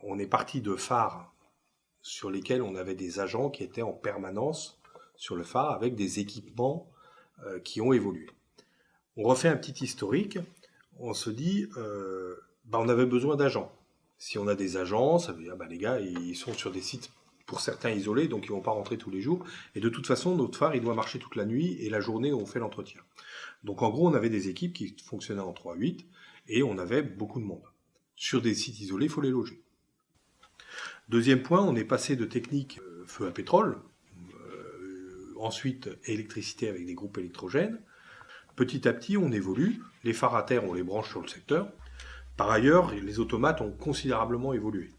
on est parti de phares sur lesquels on avait des agents qui étaient en permanence sur le phare avec des équipements qui ont évolué. On refait un petit historique, on se dit, on avait besoin d'agents. Si on a des agents, ça veut dire, les gars, ils sont sur des sites pour certains isolés, donc ils ne vont pas rentrer tous les jours. Et de toute façon, notre phare, il doit marcher toute la nuit et la journée, on fait l'entretien. Donc en gros, on avait des équipes qui fonctionnaient en 3-8 et on avait beaucoup de monde. Sur des sites isolés, il faut les loger. Deuxième point, on est passé de technique feu à pétrole, ensuite électricité avec des groupes électrogènes. Petit à petit, on évolue. Les phares à terre, on les branche sur le secteur. Par ailleurs, les automates ont considérablement évolué.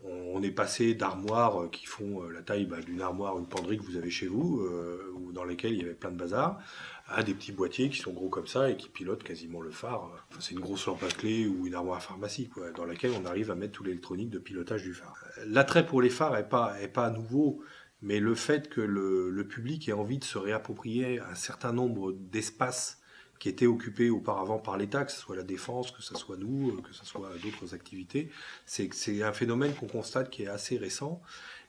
On est passé d'armoires qui font la taille d'une armoire, une penderie que vous avez chez vous, ou dans lesquelles il y avait plein de bazar, à des petits boîtiers qui sont gros comme ça et qui pilotent quasiment le phare. Enfin, c'est une grosse lampe à clé ou une armoire à pharmacie, quoi, dans laquelle on arrive à mettre tout l'électronique de pilotage du phare. L'attrait pour les phares est pas nouveau, mais le fait que le public ait envie de se réapproprier un certain nombre d'espaces qui étaient occupés auparavant par l'État, que ce soit la défense, que ce soit nous, que ce soit d'autres activités, c'est un phénomène qu'on constate qui est assez récent.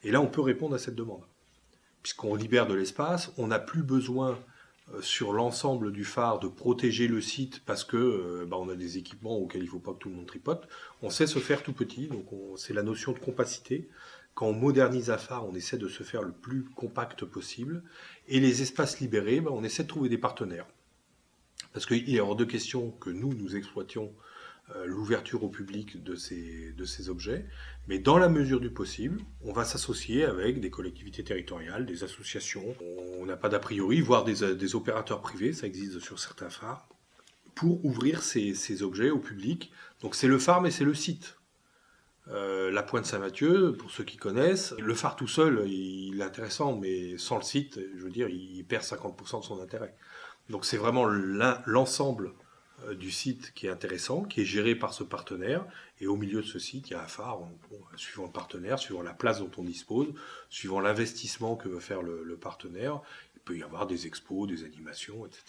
Et là, on peut répondre à cette demande. Puisqu'on libère de l'espace, on n'a plus besoin sur l'ensemble du phare de protéger le site parce que on a des équipements auxquels il ne faut pas que tout le monde tripote. On sait se faire tout petit, donc c'est la notion de compacité. Quand on modernise un phare, on essaie de se faire le plus compact possible. Et les espaces libérés, on essaie de trouver des partenaires. Parce qu'il est hors de question que nous exploitions l'ouverture au public de ces objets, mais dans la mesure du possible, on va s'associer avec des collectivités territoriales, des associations, on n'a pas d'a priori, voire des opérateurs privés, ça existe sur certains phares, pour ouvrir ces objets au public. Donc c'est le phare, mais c'est le site. La Pointe Saint-Mathieu, pour ceux qui connaissent, le phare tout seul, il est intéressant, mais sans le site, je veux dire, il perd 50% de son intérêt. Donc c'est vraiment l'ensemble du site qui est intéressant, qui est géré par ce partenaire. Et au milieu de ce site, il y a un phare, suivant le partenaire, suivant la place dont on dispose, suivant l'investissement que veut faire le partenaire. Il peut y avoir des expos, des animations, etc.